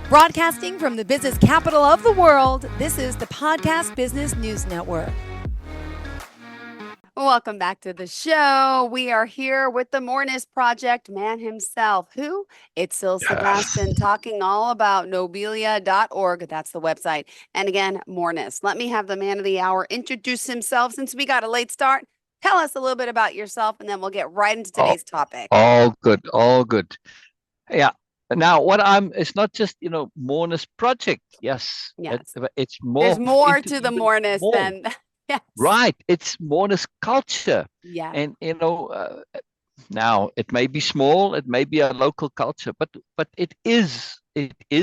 Broadcasting from the business capital of the world, this is the Podcast Business News Network. Welcome back to the show. We are here with the Moreness-Project man himself. Who? It's Syl Sabastian talking all about Nobelia.org. That's the website. And again, Moreness. Let me have the man of the hour introduce himself since we got a late start. Tell us a little bit about yourself, and then we'll get right into today's topic. All good, all good. Yeah. Now, it's not just, Moreness-Project. Yes. It's more. There's more to the Moreness than. Yes. Right. It's Moreness-Culture. Yeah. And, now it may be small, it may be a local culture, but it is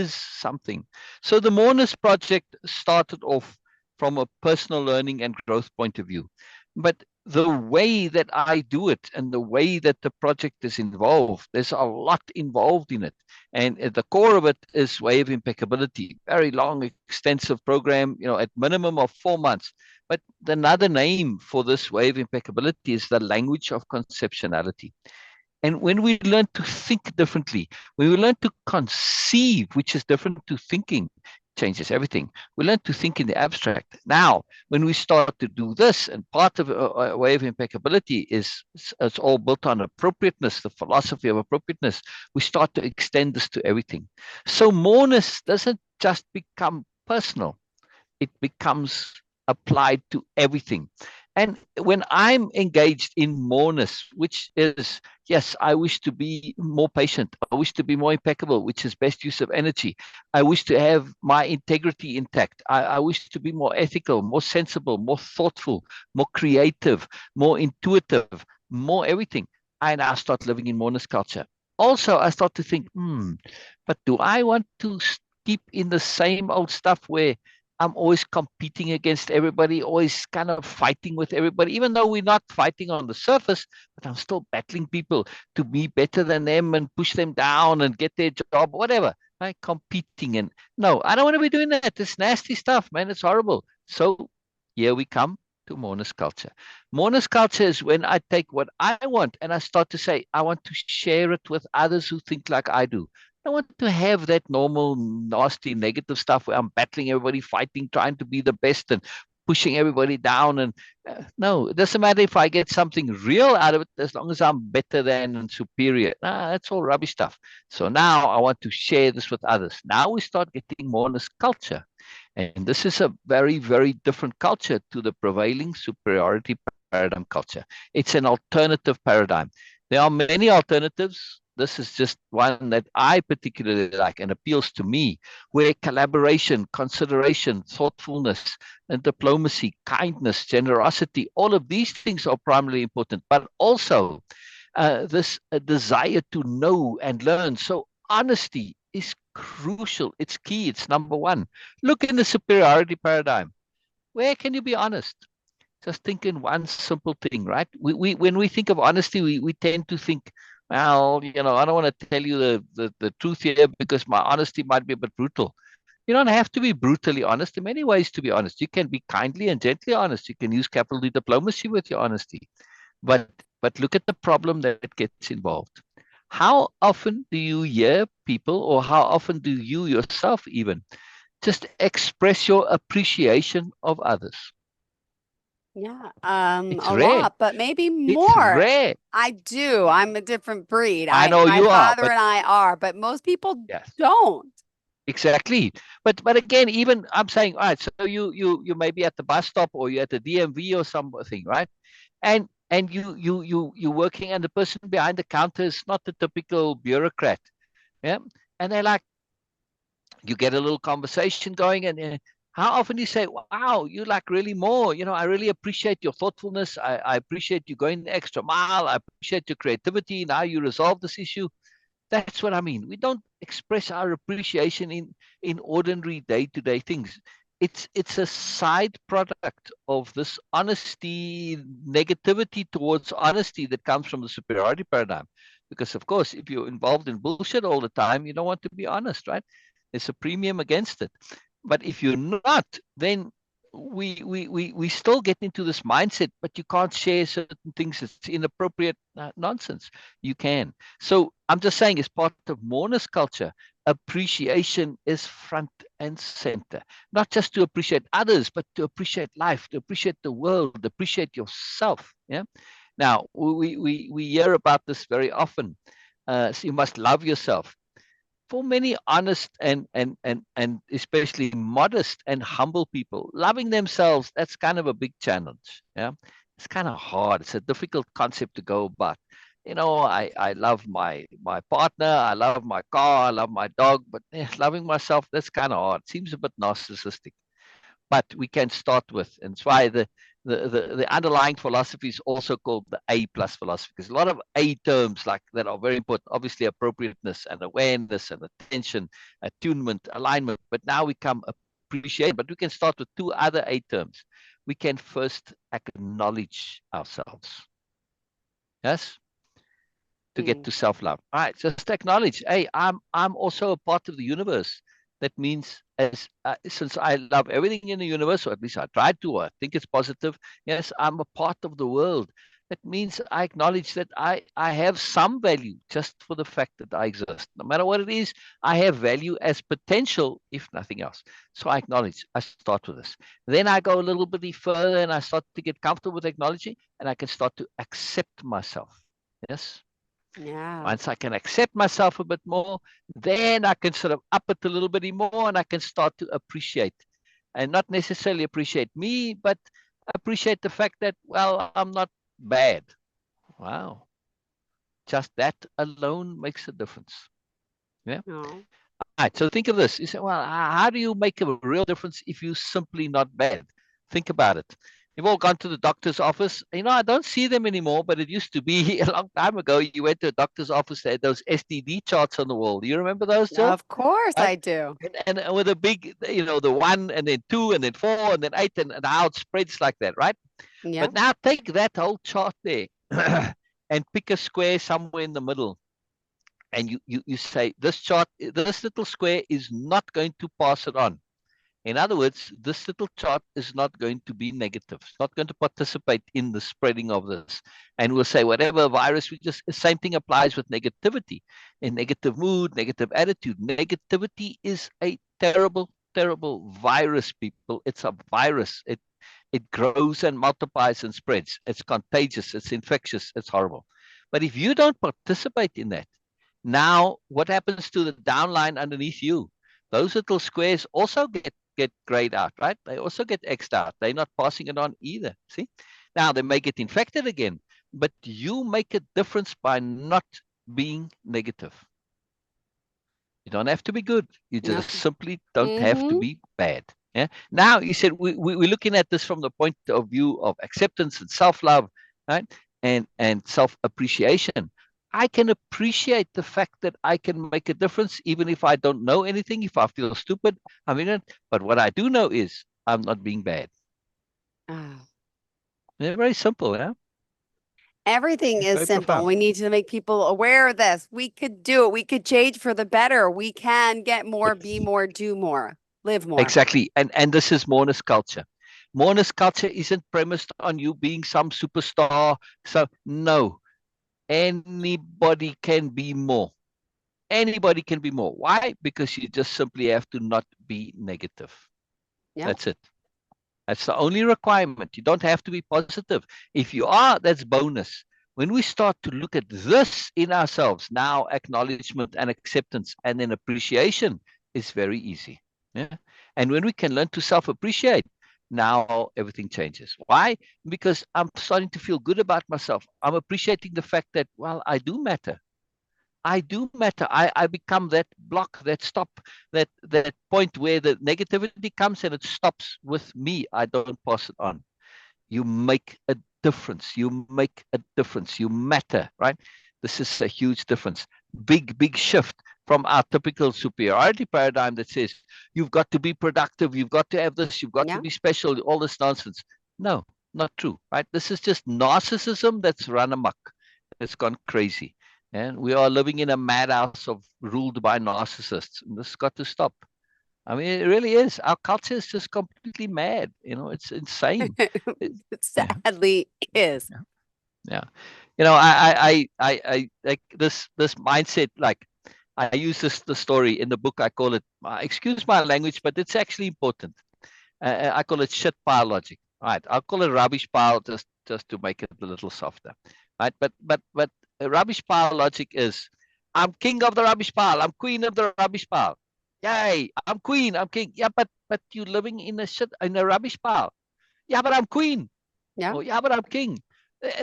something. So the Moreness-Project started off from a personal learning and growth point of view. But the way that I do it and the way that the project is involved, there's a lot involved in it. And at the core of it is Way-of-Impeccability, very long, extensive program, at minimum of 4 months. But another name for this Way of Impeccability is the language of conceptuality. And when we learn to think differently, when we learn to conceive, which is different to thinking, changes everything. We learn to think in the abstract. Now, when we start to do this, and part of a Way of Impeccability is it's all built on appropriateness, the philosophy of appropriateness, we start to extend this to everything. So Moreness doesn't just become personal, it becomes applied to everything. And when I'm engaged in Moreness, which is, yes, I wish to be more patient, I wish to be more impeccable, which is best use of energy. I wish to have my integrity intact. I wish to be more ethical, more sensible, more thoughtful, more creative, more intuitive, more everything. I now start living in Moreness culture. Also, I start to think, but do I want to keep in the same old stuff where I'm always competing against everybody, always kind of fighting with everybody, even though we're not fighting on the surface, but I'm still battling people to be better than them and push them down and get their job, whatever, right? Competing. And no, I don't want to be doing that. It's nasty stuff, man. It's horrible. So here we come to Moreness culture. Moreness culture is when I take what I want and I start to say, I want to share it with others who think like I do. I want to have that normal, nasty, negative stuff where I'm battling everybody, fighting, trying to be the best and pushing everybody down. And no, it doesn't matter if I get something real out of it, as long as I'm better than and superior. That's all rubbish stuff. So now I want to share this with others. Now we start getting more in this culture. And this is a very, very different culture to the prevailing superiority paradigm culture. It's an alternative paradigm. There are many alternatives. This is just one that I particularly like and appeals to me, where collaboration, consideration, thoughtfulness, and diplomacy, kindness, generosity, all of these things are primarily important, but also this desire to know and learn. So honesty is crucial. It's key. It's number one. Look in the superiority paradigm. Where can you be honest? Just think in one simple thing, right? When we think of honesty, we tend to think, well, I don't want to tell you the truth here because my honesty might be a bit brutal. You don't have to be brutally honest. There are many ways to be honest. You can be kindly and gently honest. You can use capital D diplomacy with your honesty. But look at the problem that gets involved. How often do you hear people, or how often do you yourself even, just express your appreciation of others? Yeah, it's a rare. lot, but maybe It's more. rare. I do. I'm a different breed. I know my you are, father and I are, but most people yes, don't. exactly. But again, even I'm saying, all right, so you may be at the bus stop or you're at the DMV or something, right? And you're working, and the person behind the counter is not the typical bureaucrat, yeah. And they're like, you get a little conversation going, and how often do you say, wow, you like really more, I really appreciate your thoughtfulness. I appreciate you going the extra mile. I appreciate your creativity. Now you resolve this issue. That's what I mean. We don't express our appreciation in ordinary day-to-day things. It's a side product of this honesty, negativity towards honesty that comes from the superiority paradigm. Because, of course, if you're involved in bullshit all the time, you don't want to be honest, right? There's a premium against it. But if you're not, then we still get into this mindset, but you can't share certain things. It's inappropriate nonsense. You can. So I'm just saying, it's part of Moreness culture. appreciation is front and center. Not just to appreciate others, but to appreciate life, to appreciate the world, to appreciate yourself. Yeah. Now, we hear about this very often. So you must love yourself. For many honest and especially modest and humble people, loving themselves, that's kind of a big challenge. Yeah. It's kind of hard. It's a difficult concept to go about. I love my partner, I love my car, I love my dog, but loving myself, that's kind of hard. It seems a bit narcissistic. But we can start with, and it's why the underlying philosophy is also called the A+ philosophy, because a lot of A terms like that are very important, obviously appropriateness and awareness and attention, attunement, alignment, but now we come appreciate, but we can start with two other A terms. We can first acknowledge ourselves. Yes? To get to self-love. All right, just acknowledge, hey, I'm also a part of the universe. That means since I love everything in the universe, or at least I try to, or I think it's positive, yes, I'm a part of the world. That means I acknowledge that I have some value just for the fact that I exist. No matter what it is, I have value as potential, if nothing else. So I acknowledge, I start with this. Then I go a little bit further and I start to get comfortable with acknowledging, and I can start to accept myself. Yes. Yeah. Once I can accept myself a bit more, then I can sort of up it a little bit more, and I can start to appreciate, and not necessarily appreciate me, but appreciate the fact that, well, I'm not bad. Wow. Just that alone makes a difference. Yeah. No. All right. So think of this. You say, well, how do you make a real difference if you're simply not bad? Think about it. You've all gone to the doctor's office. I don't see them anymore, but it used to be a long time ago. You went to a doctor's office, they had those STD charts on the wall. Do you remember those, Jill? Of course Right? I do. And with a big, the 1 and then 2 and then 4 and then 8 and how it spreads like that, right? Yeah. But now take that whole chart there and pick a square somewhere in the middle. And you say, this little square is not going to pass it on. In other words, this little chart is not going to be negative. It's not going to participate in the spreading of this. And we'll say, whatever virus, the same thing applies with negativity. In negative mood, negative attitude. Negativity is a terrible, terrible virus, people. It's a virus. It grows and multiplies and spreads. It's contagious. It's infectious. It's horrible. But if you don't participate in that, now what happens to the downline underneath you? Those little squares also get grayed out, right? They also get X'd out. They're not passing it on either. See? Now they may get infected again, but you make a difference by not being negative. You don't have to be good. You No. just simply don't have to be bad. Yeah. Now you said we're looking at this from the point of view of acceptance and self-love, right? And self-appreciation. I can appreciate the fact that I can make a difference, even if I don't know anything, if I feel stupid, I'm ignorant. But what I do know is I'm not being bad. Ah. They're very simple, yeah? Everything It's is very simple. profound. We need to make people aware of this. We could do it. We could change for the better. We can get more, be Yes. more, do more, live more. Exactly. And this is Moreness-Culture. Moreness-Culture isn't premised on you being some superstar. So no, anybody can be more. Anybody can be more. Why? Because you just simply have to not be negative. Yeah. That's it. That's the only requirement. You don't have to be positive. If you are, that's bonus. When we start to look at this in ourselves, now acknowledgement and acceptance and then appreciation is very easy. Yeah. And when we can learn to self-appreciate, now everything changes. Why? Because I'm starting to feel good about myself. I'm appreciating the fact that, well, I do matter. I do matter. I become that block, that stop, that point where the negativity comes and it stops with me. I don't pass it on. You make a difference. You make a difference. You matter, right? This is a huge difference. Big, big shift from our typical superiority paradigm that says you've got to be productive, you've got to have this, you've got to Yeah. be special, all this nonsense. No, not true, right? This is just narcissism that's run amok. It's gone crazy. And we are living in a madhouse ruled by narcissists. And this has got to stop. I mean, it really is. Our culture is just completely mad. It's insane. It, It yeah, sadly is. yeah, yeah. I like this mindset. Like I use the story in the book. I call it, excuse my language, but it's actually important. I call it shit pile logic. Right. I'll call it rubbish pile just to make it a little softer. Right. But rubbish pile logic is, I'm king of the rubbish pile. I'm queen of the rubbish pile. Yay. I'm queen. I'm king. Yeah, but you're living in a rubbish pile. Yeah, but I'm queen. Yeah. Oh, yeah, but I'm king.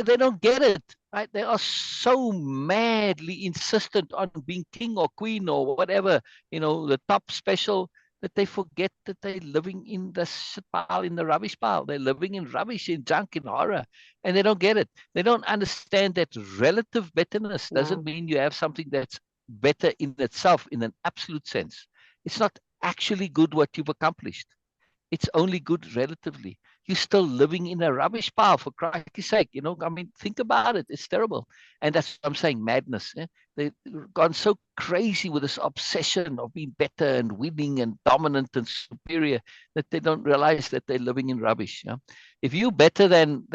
They don't get it, right? They are so madly insistent on being king or queen or whatever, the top special, that they forget that they're living in the shit pile, in the rubbish pile. They're living in rubbish, in junk, in horror, and they don't get it. They don't understand that relative betterness doesn't No. mean you have something that's better in itself in an absolute sense. It's not actually good what you've accomplished. It's only good relatively. You're still living in a rubbish pile, for Christ's sake. I mean, think about it. It's terrible. And that's what I'm saying, madness. They've gone so crazy with this obsession of being better and winning and dominant and superior that they don't realize that they're living in rubbish. Yeah? If you're better than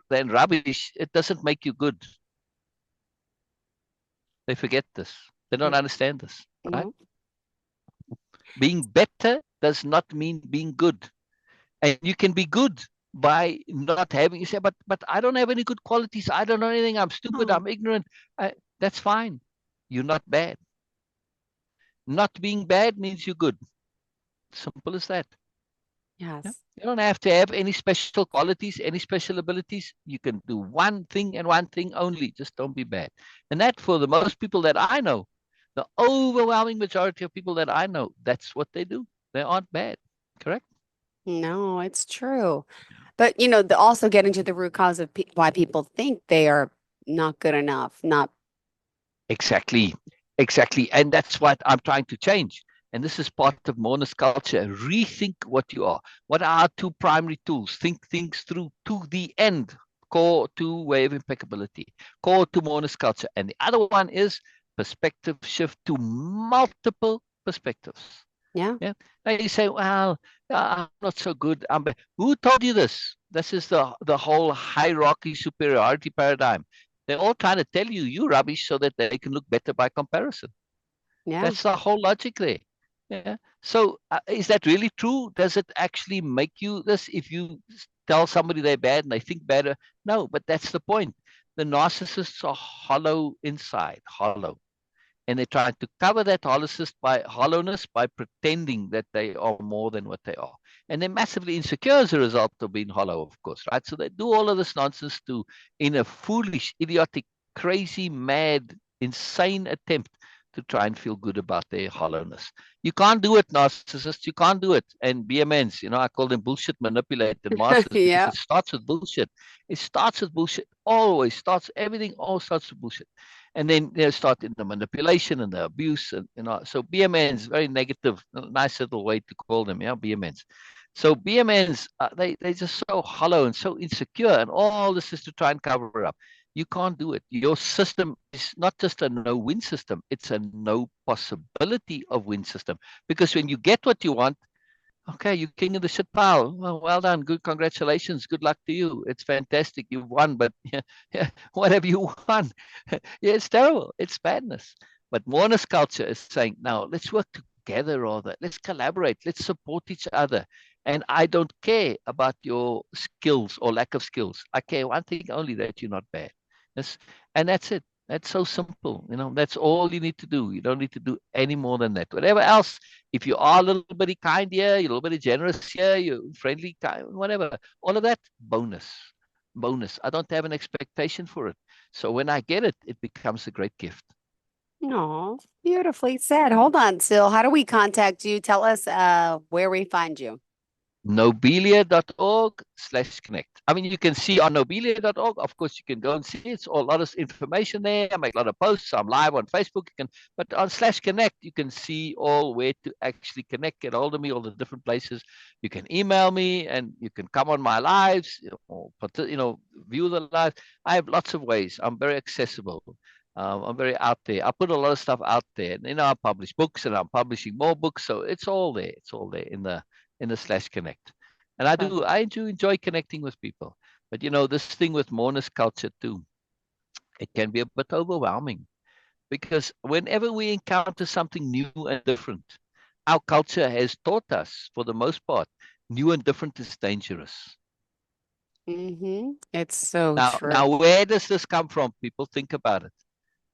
rubbish, it doesn't make you good. They forget this. They don't understand this, right? No. Being better does not mean being good. And you can be good by not having, you say, but I don't have any good qualities. I don't know anything. I'm stupid. Oh, I'm ignorant. That's fine. You're not bad. Not being bad means you're good. Simple as that. Yeah? yes. You don't have to have any special qualities, any special abilities. You can do one thing and one thing only. Just don't be bad. And that, for the most people that I know, the overwhelming majority of people that I know, that's what they do. They aren't bad. Correct? No, it's true. But also getting to the root cause of why people think they are not good enough, not. Exactly. Exactly. And that's what I'm trying to change. And this is part of Moreness-Culture. Rethink what you are. What are our two primary tools? Think things through to the end. Core to Way-of-Impeccability. Core to Moreness-Culture. And the other one is perspective shift to multiple perspectives. Yeah. Yeah. Now you say, well, I'm not so good. Who told you this? This is the whole hierarchy superiority paradigm. They're all trying to tell you rubbish so that they can look better by comparison. Yeah. That's the whole logic there. Yeah. So is that really true? Does it actually make you this if you tell somebody they're bad and they think better? No, but that's the point. The narcissists are hollow inside, hollow. And they're trying to cover that hollowness by pretending that they are more than what they are. And they're massively insecure as a result of being hollow, of course, right? So they do all of this nonsense in a foolish, idiotic, crazy, mad, insane attempt to try and feel good about their hollowness. You can't do it, narcissists. You can't do it. And BMNs, I call them bullshit manipulated masters, because Yeah. it starts with bullshit. It starts with bullshit. Always starts, everything all starts with bullshit. And then they start in the manipulation and the abuse, and so BMNs, very negative, nice little way to call them, yeah, BMNs. So BMNs, they just so hollow and so insecure, and all this is to try and cover it up. You can't do it. Your system is not just a no-win system; it's a no possibility of win system. Because when you get what you want, okay, you king of the shit pile. Well done. Good. Congratulations. Good luck to you. It's fantastic. You've won, but what have you won? Yeah, it's terrible. It's madness. But Moreness-Culture is saying, now let's work together, rather. Let's collaborate. Let's support each other. And I don't care about your skills or lack of skills. I care one thing only, that you're not bad. Yes, and that's it. That's so simple. That's all you need to do. You don't need to do any more than that. Whatever else, if you are a little bit kind here, you're a little bit generous here, you're friendly, kind, whatever, all of that, bonus. Bonus. I don't have an expectation for it. So when I get it, it becomes a great gift. No, beautifully said. Hold on, Syl. How do we contact you? Tell us where we find you. Nobelia.org/connect. I mean, you can see on Nobelia.org, of course, you can go and see it's all a lot of information there. I make a lot of posts. I'm live on Facebook. But on /connect, you can see all where to actually connect, get hold of me, all the different places. You can email me, and you can come on my lives, or view the live. I have lots of ways. I'm very accessible. I'm very out there. I put a lot of stuff out there. I publish books, and I'm publishing more books. So it's all there. It's all there in the /connect. And I do enjoy connecting with people. But this thing with Moreness-Culture too, it can be a bit overwhelming. Because whenever we encounter something new and different, our culture has taught us, for the most part, new and different is dangerous. It's so Now, true. where does this come from? People think about it.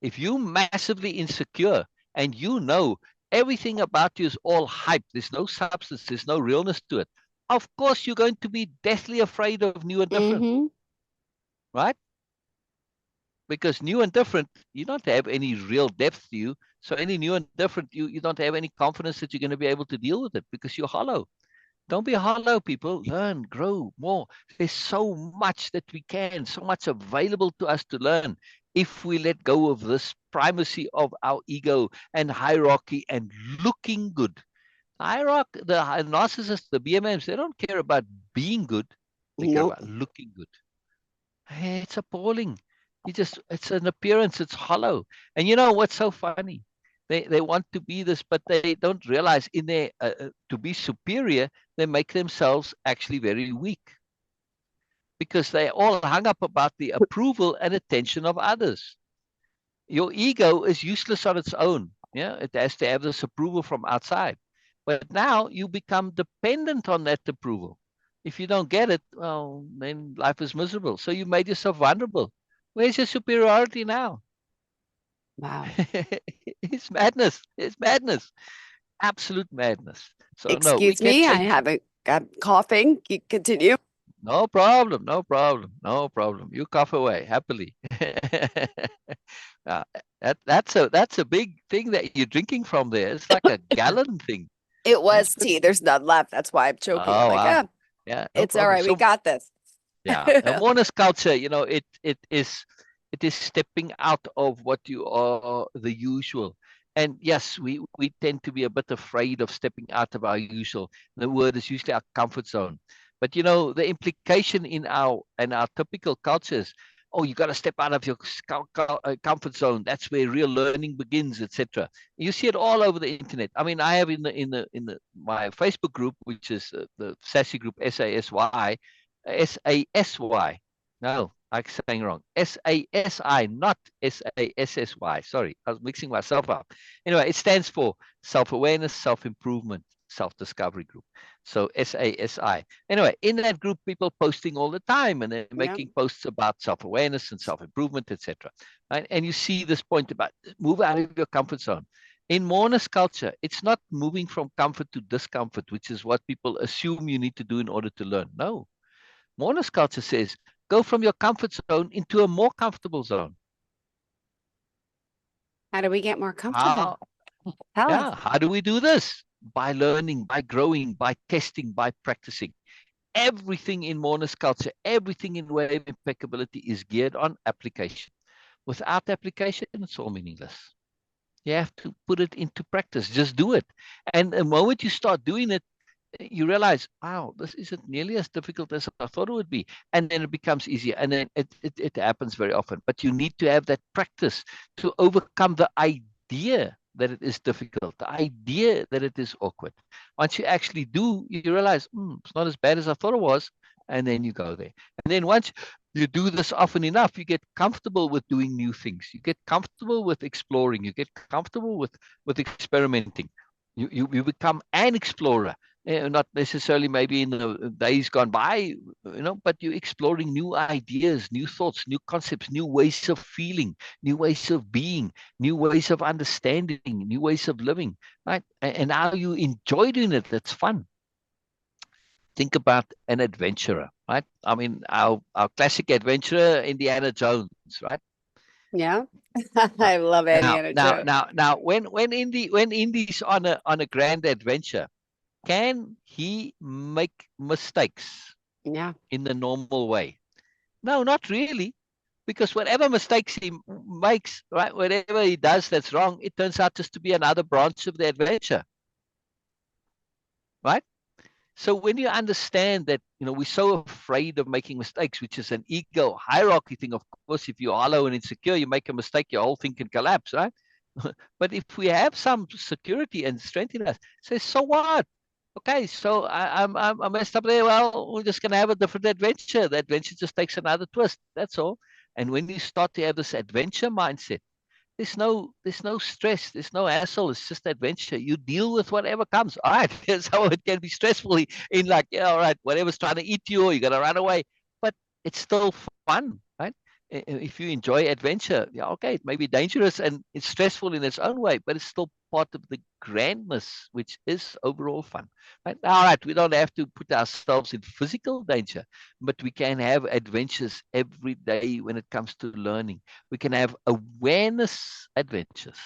If you're massively insecure and you know everything about you is all hype, there's no substance, there's no realness to it, of course you're going to be deathly afraid of new and different, right? Because new and different, you don't have any real depth to you. So any new and different, you don't have any confidence that you're going to be able to deal with it because you're hollow. Don't be hollow, people. Learn, grow more. There's so much that we can, so much available to us to learn if we let go of this primacy of our ego and hierarchy and looking good. Hierarchy, the narcissists, the BMMs, they don't care about being good. They care Nope. about looking good. Hey, it's appalling. It's an appearance. It's hollow. And you know what's so funny? They want to be this, but they don't realize in their to be superior, they make themselves actually very weak because they're all hung up about the approval and attention of others. Your ego is useless on its own. Yeah, it has to have this approval from outside. But now you become dependent on that approval. If you don't get it, well, then life is miserable. So you made yourself vulnerable. Where's your superiority now? Wow. It's madness. It's madness. Absolute madness. So no, we Excuse can me, I change. haven't got coughing. Continue. No problem. No problem. No problem. You cough away happily. Uh, that's a big thing that you're drinking from there. It's like a gallon thing. It That's was good. tea. There's none left. That's why I'm choking. I'm Oh like, wow. Yeah, no it's all problem. right. We So got this. yeah, a Moreness-Culture, it is stepping out of what you are the usual. And yes, we tend to be a bit afraid of stepping out of our usual. The word is usually our comfort zone. But the implication in our typical cultures, oh, you got to step out of your comfort zone. That's where real learning begins, etc. You see it all over the internet. I mean, I have in the my Facebook group, which is the Sassy group, SASY, SASY. No, I'm saying wrong. SASI, not SASSY. Sorry, I was mixing myself up. Anyway, it stands for Self-Awareness, Self-Improvement, Self-Discovery Group. So SASI. Anyway, in that group, people posting all the time, and they're Yeah. making posts about self-awareness and self-improvement, etc. Right? And you see this point about move out of your comfort zone. In Moreness-Culture, it's not moving from comfort to discomfort, which is what people assume you need to do in order to learn. No, Moreness-Culture says go from your comfort zone into a more comfortable zone. How do we get more How? comfortable? Tell us. Yeah. How do we do this? By learning, by growing, by testing, by practicing. Everything in Moreness-Culture, everything in Way-of-Impeccability is geared on application. Without application, it's all meaningless. You have to put it into practice. Just do it. And the moment you start doing it, you realize, wow, this isn't nearly as difficult as I thought it would be. And then it becomes easier. And then it happens very often. But you need to have that practice to overcome the idea that it is difficult, the idea that it is awkward. Once you actually do, you realize, it's not as bad as I thought it was. And then you go there. And then once you do this often enough, you get comfortable with doing new things. You get comfortable with exploring. You get comfortable with experimenting. You become an explorer. Not necessarily maybe in the days gone by, but you're exploring new ideas, new thoughts, new concepts, new ways of feeling, new ways of being, new ways of understanding, new ways of living, right? And now you enjoy doing it. That's fun. Think about an adventurer, right? I mean, our classic adventurer, Indiana Jones, right? Yeah. I love Now, Indiana now, Jones. now, now, when Indy's on a grand adventure, can he make mistakes Yeah. in the normal way? No, not really. Because whatever mistakes he makes, right, whatever he does that's wrong, it turns out just to be another branch of the adventure, right? So when you understand that, we're so afraid of making mistakes, which is an ego hierarchy thing. Of course, if you're hollow and insecure, you make a mistake, your whole thing can collapse, right? But if we have some security and strength in us, say, so what? Okay, so I messed up there. Well, we're just gonna have a different adventure. The adventure just takes another twist. That's all. And when you start to have this adventure mindset, there's no stress, there's no hassle. It's just adventure. You deal with whatever comes. All right, so it can be stressful in like, yeah, all right, whatever's trying to eat you, or you got to run away, but it's still fun, right? If you enjoy adventure, yeah, okay, it may be dangerous and it's stressful in its own way, but it's still part of the grandness, which is overall fun. Right? All right, we don't have to put ourselves in physical danger, but we can have adventures every day when it comes to learning. We can have awareness adventures.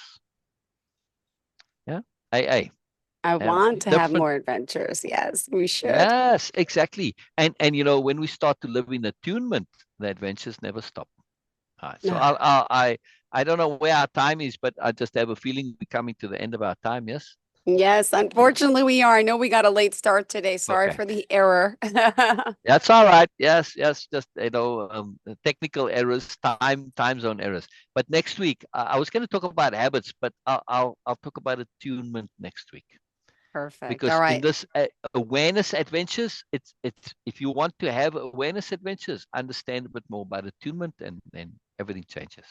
Yeah, AA. I Have want to have different. more adventures. Yes, we should. Yes, exactly. And when we start to live in attunement, the adventures never stop. All right. So I don't know where our time is, but I just have a feeling we're coming to the end of our time. Yes. Yes, unfortunately we are. I know we got a late start today. Sorry Okay. for the error. That's all right. Yes, yes. Just technical errors, time zone errors. But next week, I was going to talk about habits, but I'll talk about attunement next week. Perfect. All Because in right. this awareness adventures, it's if you want to have awareness adventures, understand a bit more about attunement, and then everything changes.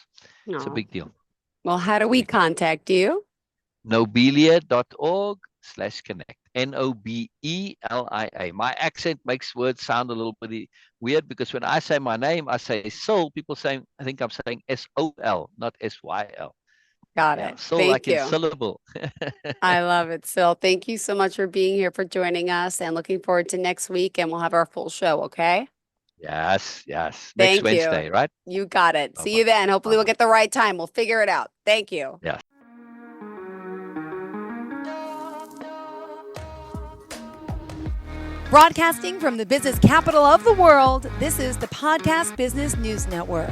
It's a Oh, big deal. well, how do we Big deal. contact you? Nobelia.org/connect. Nobelia. My accent makes words sound a little bit weird because when I say my name, I say Syl. People I think I'm saying SOL, not SYL. Got Yeah, it. Syl Thank like in you. syllable. I love it, Syl. Thank you so much for being here, for joining us, and looking forward to next week. And we'll have our full show, okay? Yes, yes. Next Thank you. Wednesday, right? You got it. See Bye-bye. you then. Hopefully, we'll Bye-bye. get the right time. We'll figure it out. Thank you. Yeah. Broadcasting from the business capital of the world, this is the Podcast Business News Network.